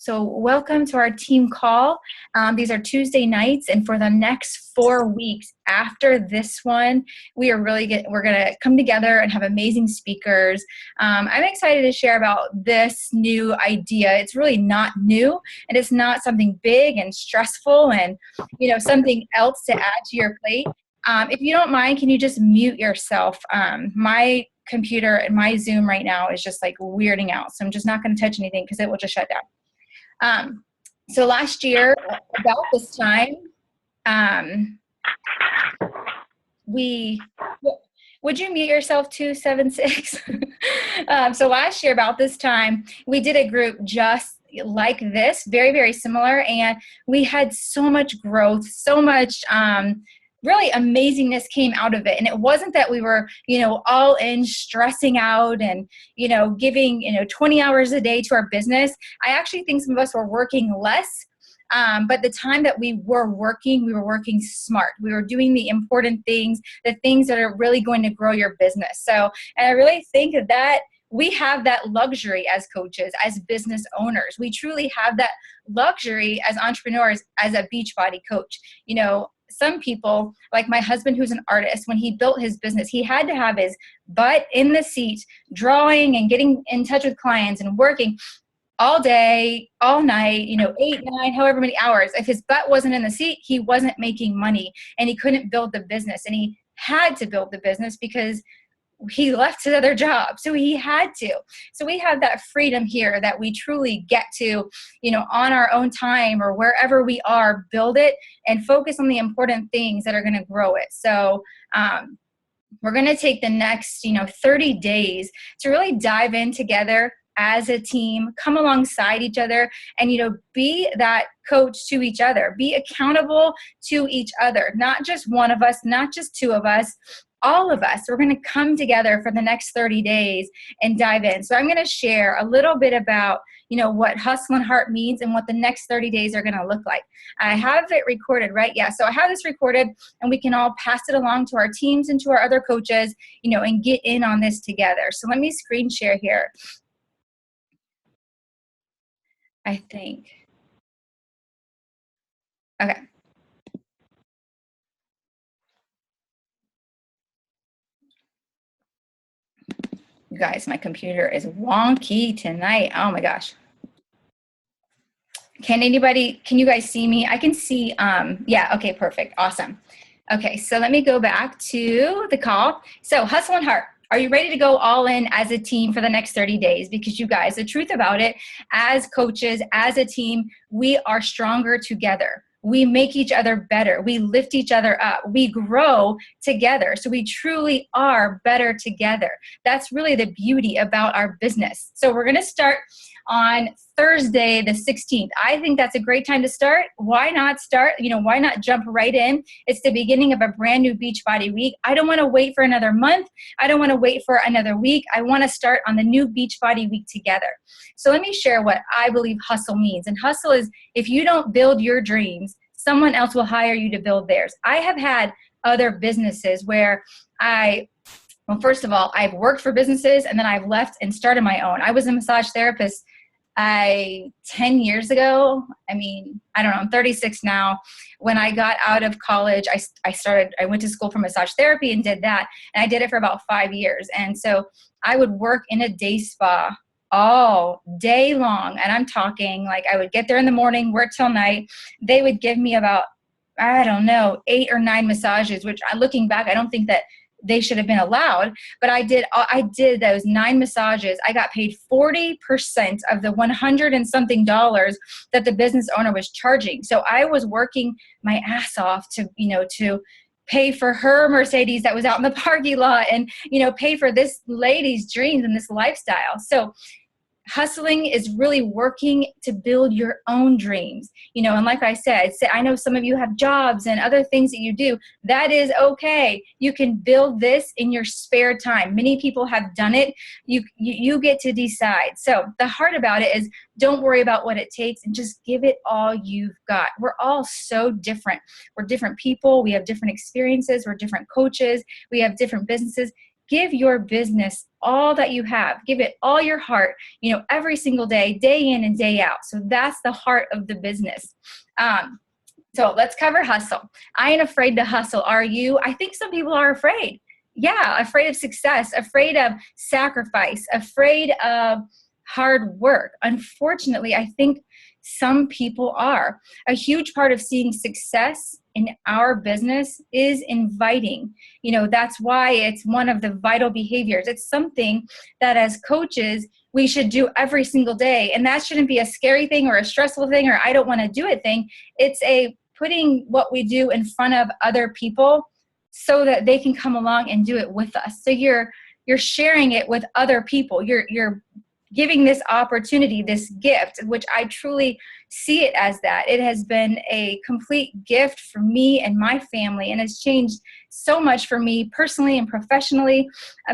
So welcome to our team call. These are Tuesday nights, and for the next 4 weeks after this one, we're going to come together and have amazing speakers. I'm excited to share about this new idea. It's really not new, and it's not something big and stressful and something else to add to your plate. If you don't mind, can you just mute yourself? My computer and my Zoom right now is just like weirding out, so I'm just not going to touch anything because it will just shut down. So last year, about this time, would you mute yourself 276? So last year, about this time, we did a group just like this, very, very similar, and we had so much growth, so much really amazingness came out of it. And it wasn't that we were, all in stressing out and, giving, 20 hours a day to our business. I actually think some of us were working less. But the time that we were working smart. We were doing the important things, the things that are really going to grow your business. So, and I really think that we have that luxury as coaches, as business owners. We truly have that luxury as entrepreneurs, as a Beachbody coach. Some people, like my husband, who's an artist, when he built his business, he had to have his butt in the seat, drawing and getting in touch with clients and working all day, all night, 8, 9, however many hours. If his butt wasn't in the seat, he wasn't making money and he couldn't build the business. And he had to build the business because he left his other job. So he had to. So we have that freedom here that we truly get to, on our own time or wherever we are, build it and focus on the important things that are going to grow it. So, we're going to take the next, 30 days to really dive in together as a team, come alongside each other and, be that coach to each other, be accountable to each other, not just one of us, not just two of us, all of us. We're going to come together for the next 30 days and dive in. So I'm going to share a little bit about, what Hustle and Heart means and what the next 30 days are going to look like. I have it recorded, right? Yeah. So I have this recorded and we can all pass it along to our teams and to our other coaches, and get in on this together. So let me screen share here. I think. Okay. You guys, my computer is wonky tonight. Oh my gosh. Can you guys see me? I can see, yeah, okay, perfect, awesome. Okay, so let me go back to the call. So Hustle and Heart, are you ready to go all in as a team for the next 30 days? Because you guys, the truth about it, as coaches, as a team, we are stronger together. We make each other better. We lift each other up. We grow together. So we truly are better together. That's really the beauty about our business. So we're going to start on Thursday, the 16th. I think that's a great time to start. Why not start? Why not jump right in? It's the beginning of a brand new Beachbody week. I don't want to wait for another month. I don't want to wait for another week. I want to start on the new Beachbody week together. So let me share what I believe hustle means. And hustle is, if you don't build your dreams, someone else will hire you to build theirs. I have had other businesses where well, first of all, I've worked for businesses and then I've left and started my own. I was a massage therapist 10 years ago. I don't know, I'm 36 now. When I got out of college, I went to school for massage therapy and did that. And I did it for about 5 years. And so I would work in a day spa all day long. And I'm talking like I would get there in the morning, work till night. They would give me about, 8 or 9 massages, which looking back, I don't think that they should have been allowed, but I did those 9 massages. I got paid 40% of the $100 and something that the business owner was charging. So I was working my ass off to pay for her Mercedes that was out in the parking lot and, pay for this lady's dreams and this lifestyle. So hustling is really working to build your own dreams, and like I said, I know some of you have jobs and other things that you do. That is okay. You can build this in your spare time. Many people have done it. You get to decide. So the heart about it is, don't worry about what it takes and just give it all you've got. We're all so different. We're different people. We have different experiences. We're different coaches. We have different businesses. give your business all that you have. Give it all your heart, every single day, day in and day out. So that's the heart of the business. So let's cover hustle. I ain't afraid to hustle. Are you? I think some people are afraid. Yeah, afraid of success, afraid of sacrifice, afraid of hard work. Unfortunately, I think some people are. A huge part of seeing success in our business is inviting. That's why it's one of the vital behaviors. It's something that as coaches, we should do every single day. And that shouldn't be a scary thing or a stressful thing or I don't want to do it thing. It's a putting what we do in front of other people so that they can come along and do it with us. So you're sharing it with other people. You're giving this opportunity, this gift, which I truly see it as that. It has been a complete gift for me and my family, and has changed so much for me personally and professionally.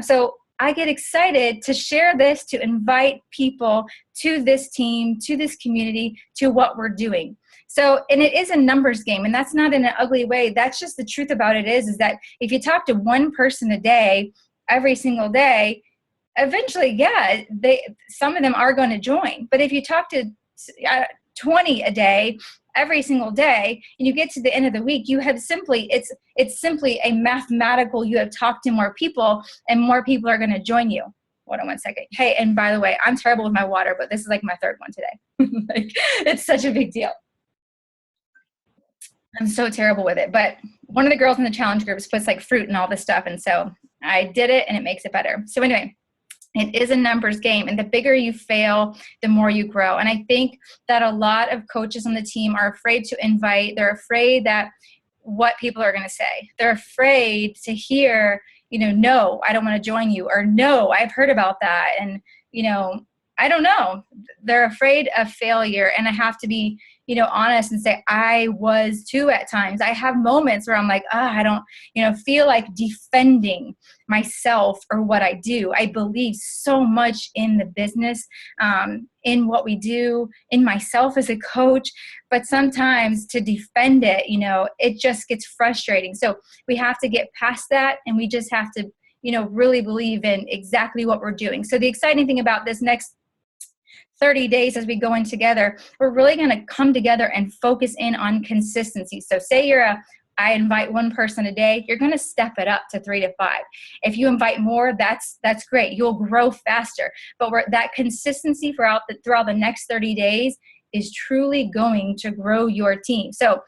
So I get excited to share this, to invite people to this team, to this community, to what we're doing. So, and it is a numbers game, and that's not in an ugly way. That's just the truth about it is that if you talk to one person a day, every single day, eventually, yeah, some of them are going to join. But if you talk to 20 a day, every single day, and you get to the end of the week, you have simply, it's simply a mathematical, you have talked to more people and more people are going to join you. Hold on one second. Hey, and by the way, I'm terrible with my water, but this is like my third one today. It's such a big deal. I'm so terrible with it, but one of the girls in the challenge groups puts like fruit and all this stuff. And so I did it and it makes it better. So anyway, it is a numbers game, and the bigger you fail, the more you grow. And I think that a lot of coaches on the team are afraid to invite. They're afraid that what people are going to say. They're afraid to hear, no, I don't want to join you, or no, I've heard about that. And, I don't know. They're afraid of failure. And I have to be, honest and say, I was too at times. I have moments where I'm like, I don't, feel like defending myself or what I do. I believe so much in the business, in what we do, in myself as a coach, but sometimes to defend it, it just gets frustrating. So we have to get past that, and we just have to, really believe in exactly what we're doing. So the exciting thing about this next 30 days as we go in together, we're really going to come together and focus in on consistency. So say I invite one person a day, you're going to step it up to 3 to 5. If you invite more, that's great. You'll grow faster. But that consistency throughout the next 30 days is truly going to grow your team. So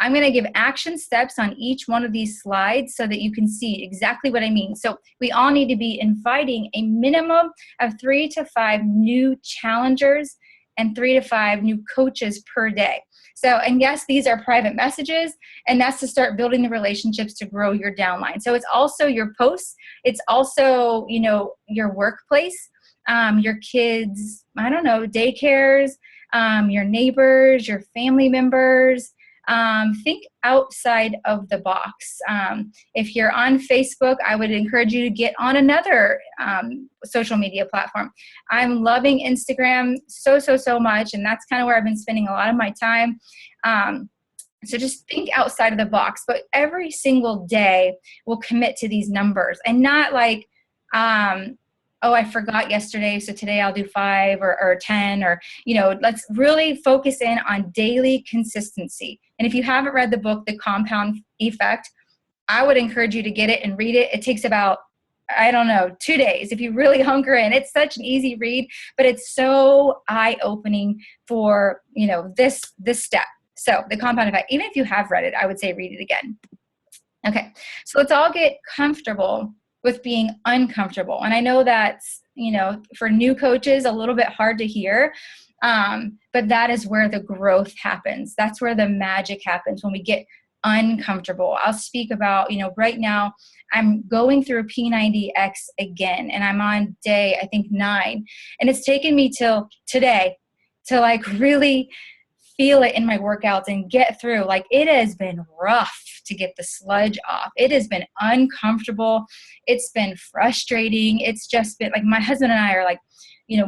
I'm going to give action steps on each one of these slides so that you can see exactly what I mean. So we all need to be inviting a minimum of 3 to 5 new challengers and 3 to 5 new coaches per day. So, and yes, these are private messages, and that's to start building the relationships to grow your downline. So it's also your posts. It's also, your workplace, your kids, daycares, your neighbors, your family members. Think outside of the box. If you're on Facebook, I would encourage you to get on another social media platform. I'm loving Instagram so much, and that's kind of where I've been spending a lot of my time. So just think outside of the box, but every single day we'll commit to these numbers, and not like, I forgot yesterday, so today I'll do 5 or 10, or, let's really focus in on daily consistency. And if you haven't read the book, The Compound Effect, I would encourage you to get it and read it. It takes about, 2 days if you really hunker in. It's such an easy read, but it's so eye-opening for, this step. So The Compound Effect, even if you have read it, I would say read it again. Okay, so let's all get comfortable with being uncomfortable. And I know that's, for new coaches, a little bit hard to hear, but that is where the growth happens. That's where the magic happens, when we get uncomfortable. I'll speak about, right now I'm going through P90X again, and I'm on day, I think 9. And it's taken me till today to really feel it in my workouts and get through. It has been rough to get the sludge off. It has been uncomfortable. It's been frustrating. It's just been my husband and I are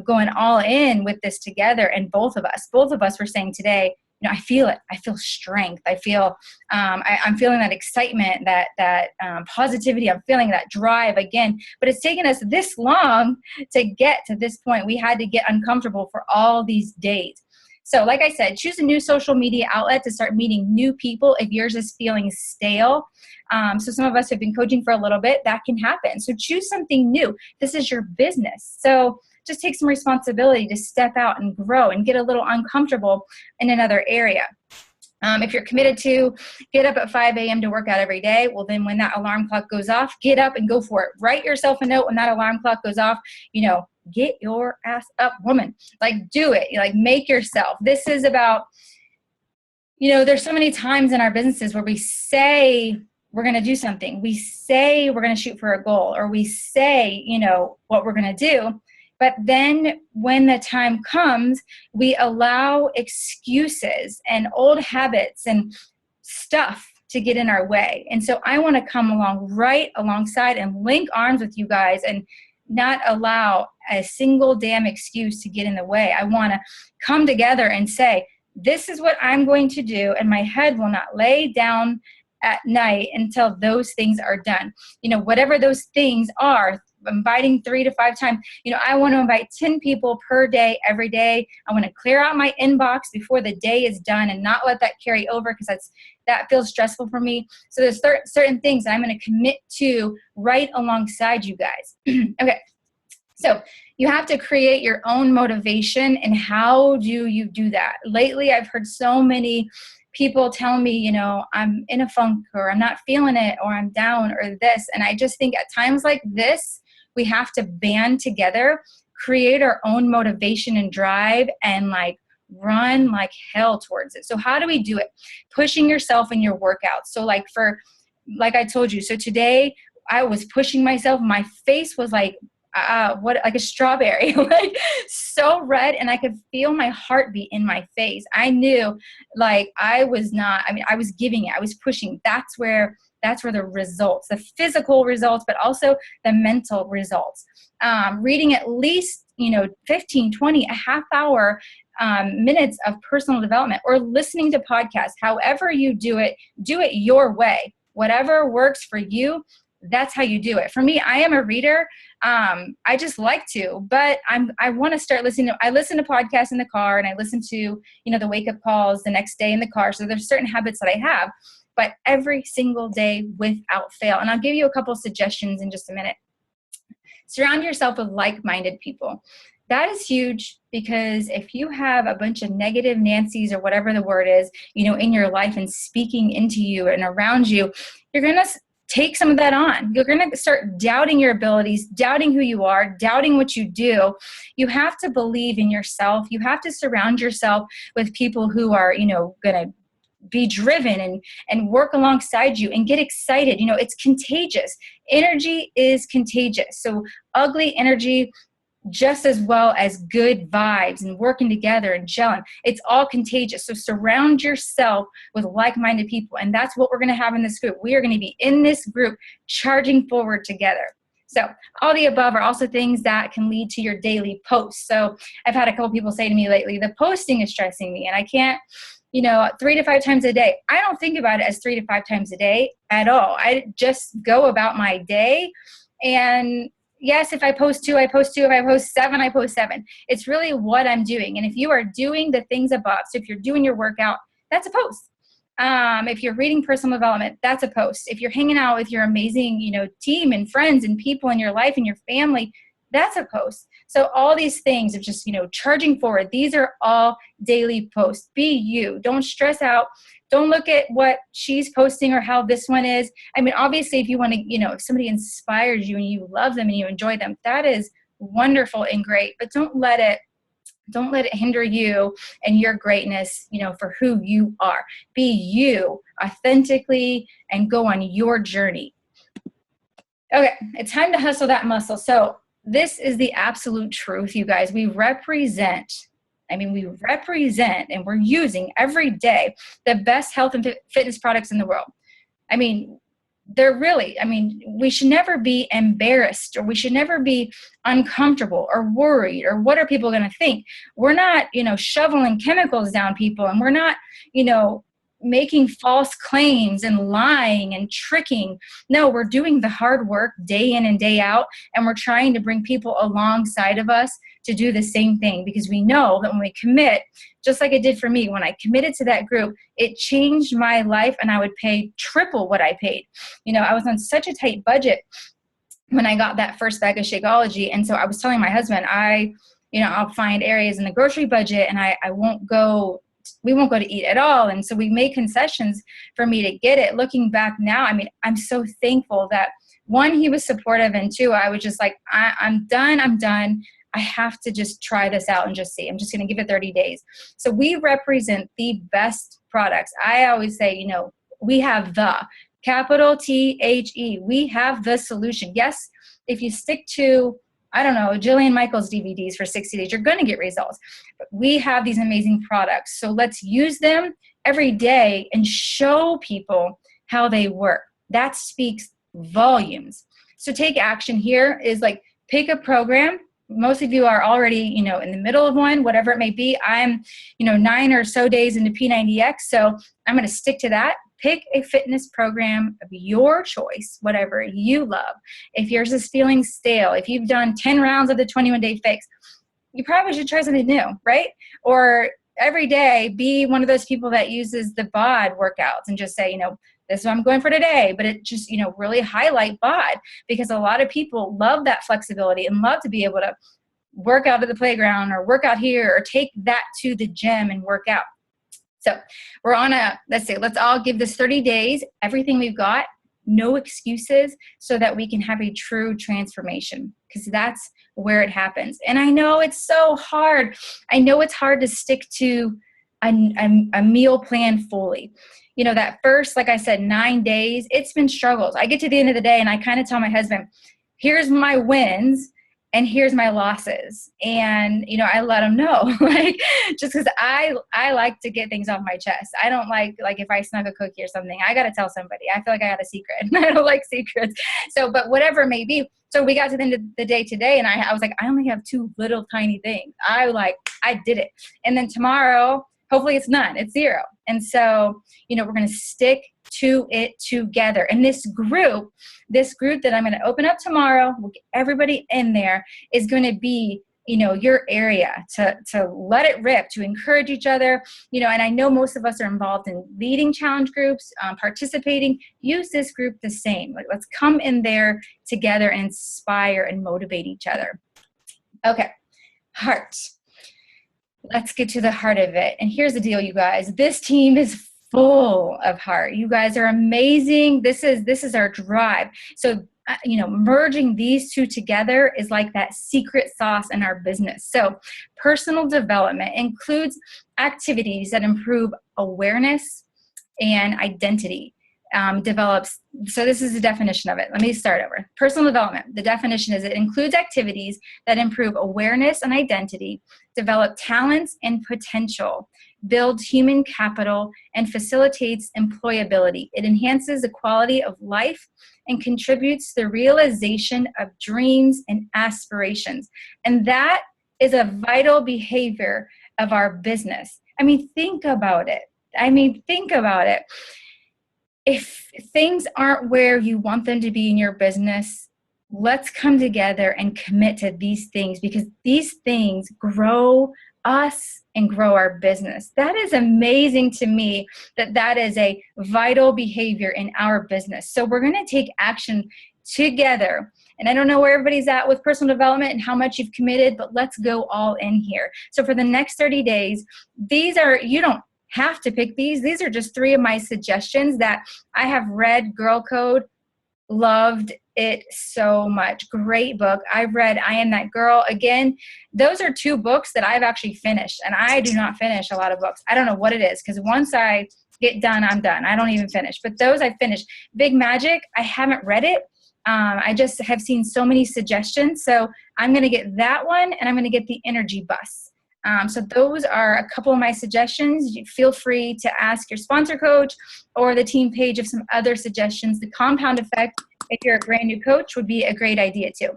going all in with this together. And both of us were saying today, I feel it. I feel strength. I feel, I'm feeling that excitement, that positivity. I'm feeling that drive again. But it's taken us this long to get to this point. We had to get uncomfortable for all these days. So like I said, choose a new social media outlet to start meeting new people if yours is feeling stale. So some of us have been coaching for a little bit. That can happen. So choose something new. This is your business. So just take some responsibility to step out and grow and get a little uncomfortable in another area. If you're committed to get up at 5 a.m. to work out every day, well, then when that alarm clock goes off, get up and go for it. Write yourself a note when that alarm clock goes off, get your ass up, woman. Like, do it. Like, make yourself. This is about, there's so many times in our businesses where we say we're going to do something. We say we're going to shoot for a goal, or we say, what we're going to do. But then when the time comes, we allow excuses and old habits and stuff to get in our way. And so I want to come along right alongside and link arms with you guys and not allow a single damn excuse to get in the way. I want to come together and say, this is what I'm going to do, and my head will not lay down at night until those things are done. Whatever those things are, inviting 3 to 5 times. I want to invite 10 people per day, every day. I want to clear out my inbox before the day is done and not let that carry over, because that feels stressful for me. So there's certain things that I'm going to commit to right alongside you guys. Okay. So you have to create your own motivation. And how do you do that? Lately, I've heard so many people tell me, I'm in a funk, or I'm not feeling it, or I'm down, or this. And I just think at times like this, we have to band together, create our own motivation and drive, and run like hell towards it. So how do we do it? Pushing yourself in your workouts. So like I told you, so today I was pushing myself. My face was like a strawberry, like so red, and I could feel my heartbeat in my face. I knew I was giving it, I was pushing. That's where the results, the physical results, but also the mental results. Reading at least, 15, 20, a half hour minutes of personal development, or listening to podcasts. However you do it your way. Whatever works for you, that's how you do it. For me, I am a reader. I just like to, but I want to start listening I listen to podcasts in the car, and I listen to, the wake up calls the next day in the car. So there's certain habits that I have, but every single day without fail. And I'll give you a couple suggestions in just a minute. Surround yourself with like-minded people. That is huge, because if you have a bunch of negative Nancys, or whatever the word is, in your life and speaking into you and around you, you're going to take some of that on. You're going to start doubting your abilities, doubting who you are, doubting what you do. You have to believe in yourself. You have to surround yourself with people who are, going to be driven and work alongside you and get excited. It's contagious. Energy is contagious. So ugly energy, just as well as good vibes and working together and gelling, it's all contagious. So surround yourself with like-minded people. And that's what we're going to have in this group. We are going to be in this group charging forward together. So all the above are also things that can lead to your daily posts. So I've had a couple people say to me lately, the posting is stressing me, and I can't, 3 to 5 times a day. I don't think about it as 3 to 5 times a day at all. I just go about my day. And yes, if I post 2, I post 2. If I post 7, I post 7. It's really what I'm doing. And if you are doing the things above, so if you're doing your workout, that's a post. If you're reading personal development, that's a post. If you're hanging out with your amazing, team and friends and people in your life and your family, that's a post. So all these things of just, charging forward, these are all daily posts. Be you. Don't stress out. Don't look at what she's posting or how this one is. I mean, obviously, if you want to, if somebody inspires you and you love them and you enjoy them, that is wonderful and great. But don't let it hinder you and your greatness, for who you are. Be you authentically and go on your journey. Okay, it's time to hustle that muscle. So this is the absolute truth, you guys. We represent and we're using every day the best health and fitness products in the world. I mean, they're really, I mean, we should never be embarrassed, or we should never be uncomfortable or worried, or what are people going to think? We're not, shoveling chemicals down people, and we're not, making false claims and lying and tricking. No, we're doing the hard work day in and day out, and we're trying to bring people alongside of us to do the same thing, because we know that when we commit, just like it did for me, when I committed to that group, it changed my life, and I would pay triple what I paid. I was on such a tight budget when I got that first bag of Shakeology. And so I was telling my husband, I'll find areas in the grocery budget, and we won't go to eat at all. And so we made concessions for me to get it. Looking back now, I mean, I'm so thankful that, one, he was supportive, and two, I was just like, I'm done. I have to just try this out and just see. I'm just going to give it 30 days. So we represent the best products. I always say, we have the capital THE. We have the solution. Yes, if you stick to, I don't know, Jillian Michaels DVDs for 60 days, you're going to get results. But we have these amazing products. So let's use them every day and show people how they work. That speaks volumes. So take action here is like, pick a program. Most of you are already, in the middle of one, whatever it may be. I'm, 9 or so days into P90X. So I'm going to stick to that. Pick a fitness program of your choice, whatever you love. If yours is feeling stale, if you've done 10 rounds of the 21-day fix, you probably should try something new, right? Or every day be one of those people that uses the BOD workouts and just say, this is what I'm going for today. But it just, really highlight BOD, because a lot of people love that flexibility and love to be able to work out at the playground or work out here or take that to the gym and work out. So we're on let's all give this 30 days, everything we've got, no excuses, so that we can have a true transformation, because that's where it happens. And I know it's so hard. I know it's hard to stick to a meal plan fully. That first, like I said, 9 days, it's been struggles. I get to the end of the day and I kind of tell my husband, here's my wins and here's my losses. And, I let him know, like, just because I like to get things off my chest. I don't like if I snug a cookie or something, I got to tell somebody. I feel like I got a secret. I don't like secrets. So, but whatever it may be. So we got to the end of the day today, and I was like, I only have 2 little tiny things. I did it. And then tomorrow, hopefully it's none, it's 0. And so, we're going to stick to it together. And this group that I'm going to open up tomorrow, we'll get everybody in there, is going to be, your area to let it rip, to encourage each other, and I know most of us are involved in leading challenge groups, participating. Use this group the same. Like, let's come in there together and inspire and motivate each other. Okay. Heart. Let's get to the heart of it. And here's the deal, you guys. This team is full of heart. You guys are amazing. This is our drive. So, merging these two together is like that secret sauce in our business. So personal development includes activities that improve awareness and identity. So this is the definition of it. Let me start over. Personal development. The definition is it includes activities that improve awareness and identity, develop talents and potential, builds human capital, and facilitates employability. It enhances the quality of life and contributes to the realization of dreams and aspirations. And that is a vital behavior of our business. Think about it. If things aren't where you want them to be in your business, let's come together and commit to these things, because these things grow us and grow our business. That is amazing to me, that is a vital behavior in our business. So we're going to take action together. And I don't know where everybody's at with personal development and how much you've committed, but let's go all in here. So for the next 30 days, you don't have to pick these. These are just 3 of my suggestions that I have read. Girl Code, loved it so much. Great book. I've read I Am That Girl. Again, those are 2 books that I've actually finished, and I do not finish a lot of books. I don't know what it is, because once I get done, I'm done. I don't even finish. But those I finished. Big Magic, I haven't read it. I just have seen so many suggestions. So I'm going to get that one, and I'm going to get the Energy Bus. So those are a couple of my suggestions. You feel free to ask your sponsor coach or the team page of some other suggestions. The compound effect, if you're a brand new coach, would be a great idea too.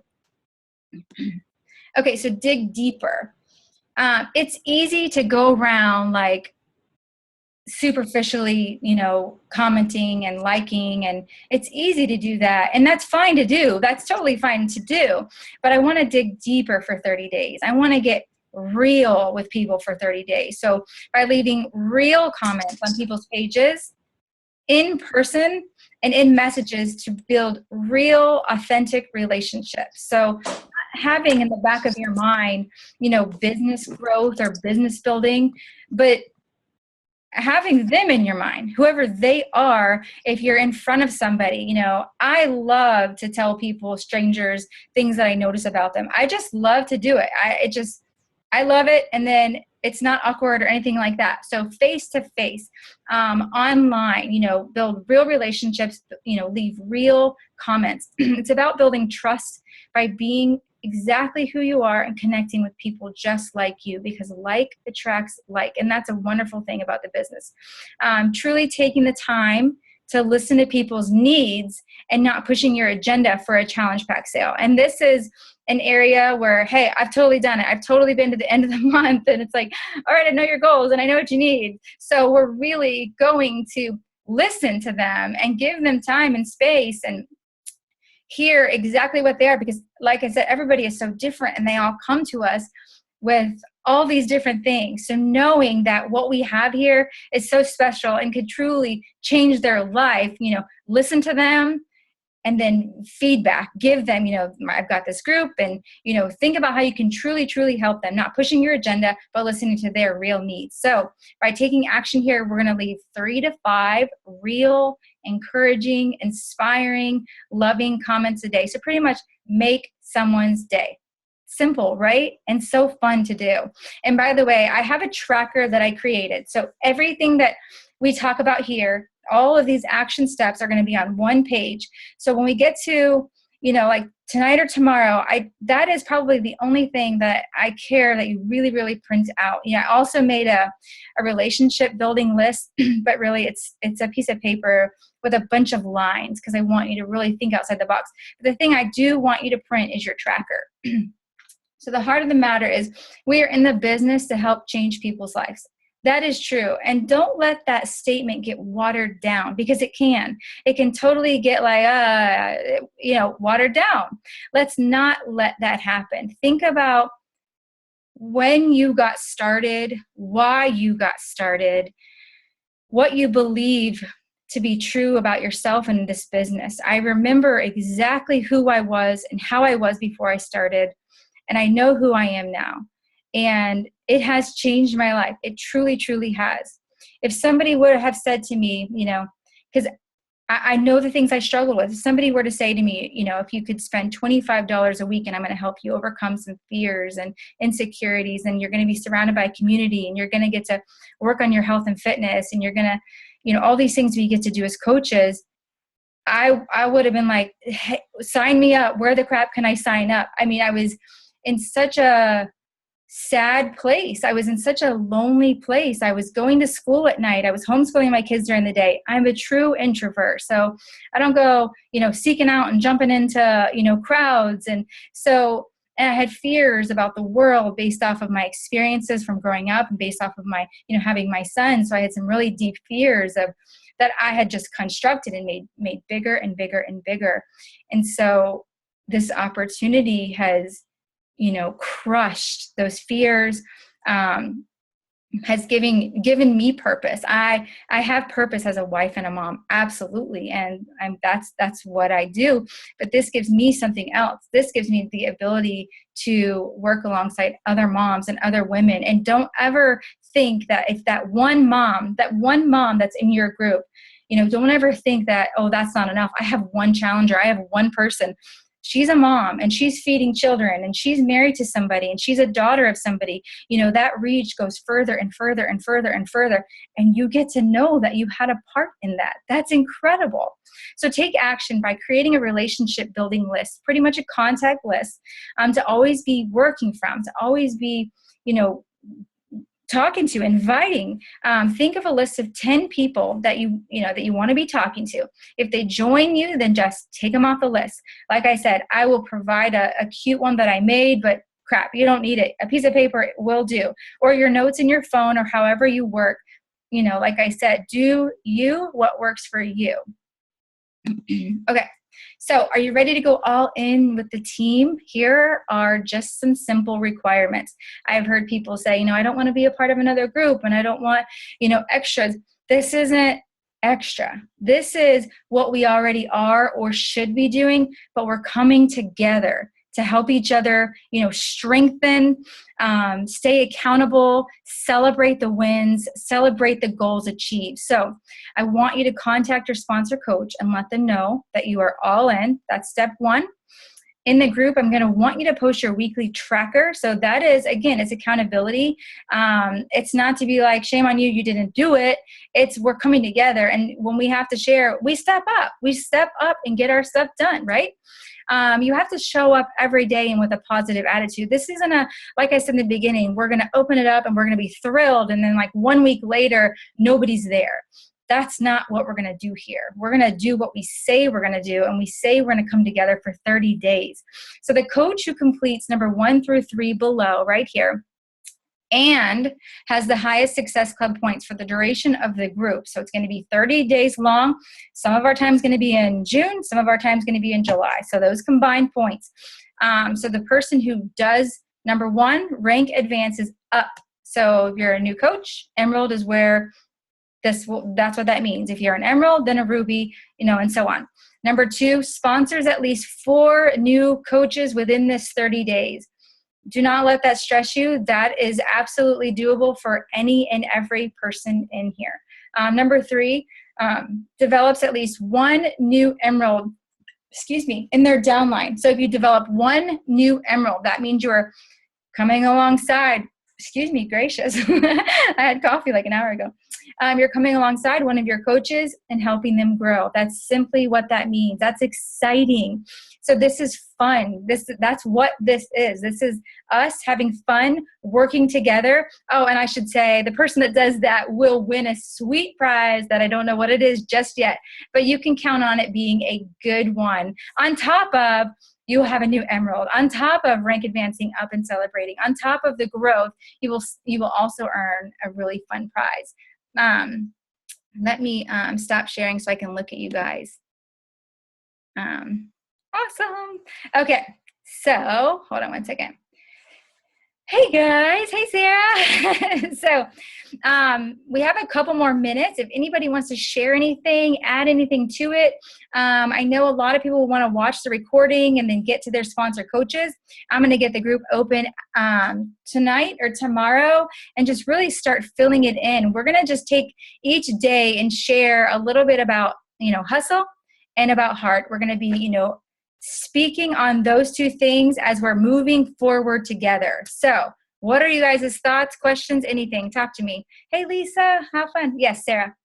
Okay, so dig deeper. It's easy to go around like superficially, commenting and liking, and it's easy to do that, and that's fine to do. That's totally fine to do. But I want to dig deeper for 30 days. I want to get real with people for 30 days. So by leaving real comments on people's pages in person and in messages to build real, authentic relationships. So having in the back of your mind, business growth or business building, but having them in your mind, whoever they are, if you're in front of somebody. I love to tell people, strangers, things that I notice about them. I just love to do it. I love it. And then it's not awkward or anything like that. So face to face, online, build real relationships, leave real comments. It's about building trust by being exactly who you are and connecting with people just like you, because like attracts like, and that's a wonderful thing about the business. Truly taking the time to listen to people's needs and not pushing your agenda for a challenge pack sale. And this is an area where, hey, I've totally done it. I've totally been to the end of the month and it's like, all right, I know your goals and I know what you need. So we're really going to listen to them and give them time and space and hear exactly what they are, because like I said, everybody is so different and they all come to us with all these different things. So knowing that what we have here is so special and could truly change their life, listen to them and then feedback, give them, I've got this group, and, think about how you can truly, truly help them, not pushing your agenda, but listening to their real needs. So by taking action here, we're going to leave 3 to 5 real, encouraging, inspiring, loving comments a day. So pretty much make someone's day. Simple, right? And so fun to do. And by the way, I have a tracker that I created. So everything that we talk about here, all of these action steps are going to be on one page. So when we get to, like tonight or tomorrow, that is probably the only thing that I care that you really, really print out. I also made a relationship building list, but really it's a piece of paper with a bunch of lines because I want you to really think outside the box. But the thing I do want you to print is your tracker. So the heart of the matter is we are in the business to help change people's lives. That is true. And don't let that statement get watered down, because it can. It can totally get like, watered down. Let's not let that happen. Think about when you got started, why you got started, what you believe to be true about yourself and this business. I remember exactly who I was and how I was before I started, and I know who I am now. And it has changed my life. It truly, truly has. If somebody would have said to me, because I know the things I struggled with. If somebody were to say to me, if you could spend $25 a week and I'm going to help you overcome some fears and insecurities, and you're going to be surrounded by a community and you're going to get to work on your health and fitness, and you're going to, all these things we get to do as coaches, I would have been like, hey, sign me up. Where the crap can I sign up? I mean, I was in such a sad place. I was in such a lonely place. I was going to school at night. I was homeschooling my kids during the day. I'm a true introvert. So I don't go, seeking out and jumping into, crowds. And I had fears about the world based off of my experiences from growing up and based off of my, having my son. So I had some really deep fears of that I had just constructed and made bigger and bigger and bigger. And so this opportunity has, crushed those fears, has given me purpose. I have purpose as a wife and a mom, absolutely, and that's what I do. But this gives me something else. This gives me the ability to work alongside other moms and other women. And don't ever think that if that one mom that's in your group, don't ever think that, oh, that's not enough. I have one challenger. I have one person. She's a mom and she's feeding children and she's married to somebody and she's a daughter of somebody. That reach goes further and further and further and further. And you get to know that you had a part in that. That's incredible. So take action by creating a relationship building list, pretty much a contact list, to always be working from, to always be, talking to, inviting. Think of a list of 10 people that you want to be talking to. If they join you, then just take them off the list. Like I said, I will provide a cute one that I made, but crap, you don't need it. A piece of paper will do, or your notes in your phone, or however you work. Like I said, do you what works for you. Okay. So are you ready to go all in with the team? Here are just some simple requirements. I've heard people say, I don't want to be a part of another group, and I don't want, extras. This isn't extra. This is what we already are or should be doing, but we're coming together to help each other, strengthen, stay accountable, celebrate the wins, celebrate the goals achieved. So I want you to contact your sponsor coach and let them know that you are all in. That's step one. In the group, I'm going to want you to post your weekly tracker. So that is, again, it's accountability. It's not to be like, shame on you, you didn't do it. It's we're coming together. And when we have to share, we step up. We step up and get our stuff done, right? You have to show up every day and with a positive attitude. This isn't like I said in the beginning, we're going to open it up and we're going to be thrilled. And then like 1 week later, nobody's there. That's not what we're going to do here. We're going to do what we say we're going to do. And we say we're going to come together for 30 days. So the coach who completes number 1 through 3 below right here and has the highest Success Club points for the duration of the group. So it's going to be 30 days long. Some of our time is going to be in June. Some of our time is going to be in July. So those combined points. So the person who does number 1, rank advances up. So if you're a new coach, Emerald is where that's what that means. If you're an Emerald, then a Ruby, and so on. Number 2, sponsors at least 4 new coaches within this 30 days. Do not let that stress you. That is absolutely doable for any and every person in here. Number 3, develops at least 1 new Emerald, in their downline. So if you develop 1 new Emerald, that means you're coming alongside, gracious. I had coffee like an hour ago. You're coming alongside one of your coaches and helping them grow. That's simply what that means. That's exciting. So this is fun. That's what this is. This is us having fun, working together. Oh, and I should say the person that does that will win a sweet prize that I don't know what it is just yet, but you can count on it being a good one. On top of, you will have a new Emerald. On top of rank advancing up and celebrating, on top of the growth, you will also earn a really fun prize. Let me stop sharing so I can look at you guys. Awesome. Okay, so hold on one second. Hey guys, hey Sarah. So we have a couple more minutes. If anybody wants to share anything, add anything to it. I know a lot of people want to watch the recording and then get to their sponsor coaches. I'm going to get the group open tonight or tomorrow and just really start filling it in. We're going to just take each day and share a little bit about, hustle and about heart. We're going to be, speaking on those 2 things as we're moving forward together. So what are you guys' thoughts, questions, anything? Talk to me. Hey, Lisa, have fun. Yes, Sarah.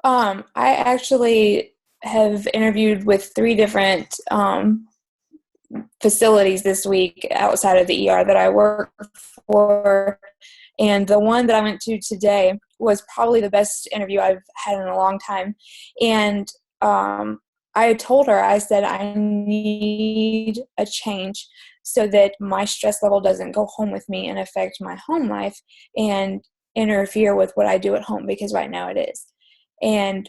I actually have interviewed with 3 different facilities this week outside of the ER that I work for. And the one that I went to today was probably the best interview I've had in a long time. And I told her, I said, I need a change so that my stress level doesn't go home with me and affect my home life and interfere with what I do at home, because right now it is. And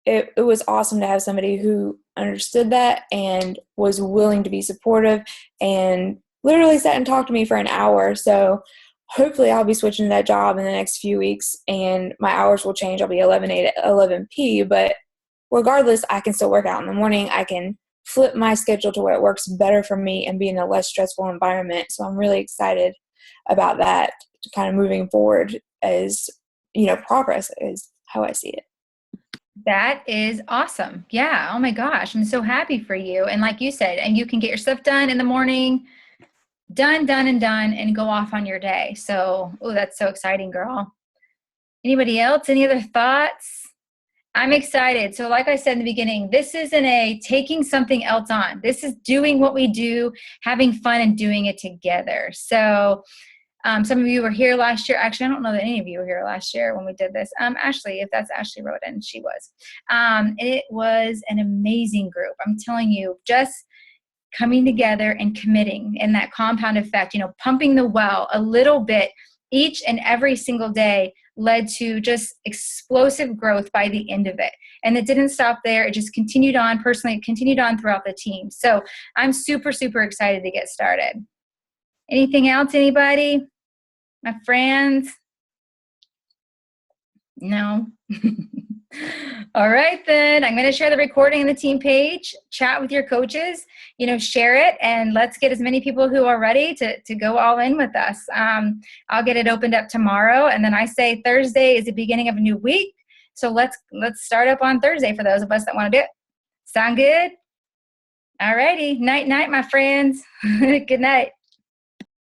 it was awesome to have somebody who understood that and was willing to be supportive and literally sat and talked to me for an hour. So hopefully I'll be switching to that job in the next few weeks and my hours will change. I'll be 11P, but regardless, I can still work out in the morning. I can flip my schedule to where it works better for me and be in a less stressful environment. So I'm really excited about that, kind of moving forward as, progress is how I see it. That is awesome. Yeah. Oh my gosh. I'm so happy for you. And like you said, and you can get your stuff done in the morning, done, and go off on your day. So, that's so exciting, girl. Anybody else? Any other thoughts? I'm excited. So like I said in the beginning, this isn't a taking something else on. This is doing what we do, having fun and doing it together. So some of you were here last year. Actually, I don't know that any of you were here last year when we did this. Ashley, if that's Ashley Roden, she was. It was an amazing group. I'm telling you, just coming together and committing and that compound effect, pumping the well a little bit each and every single day led to just explosive growth by the end of it. And it didn't stop there. It just continued on personally, it continued on throughout the team. So I'm super, super excited to get started. Anything else, anybody? My friends? No? All right, then I'm going to share the recording in the team page, chat with your coaches, share it, and let's get as many people who are ready to go all in with us. I'll get it opened up tomorrow, and then I say Thursday is the beginning of a new week. So let's start up on Thursday for those of us that want to do it. Sound good? All righty. Night, night, my friends. Good night.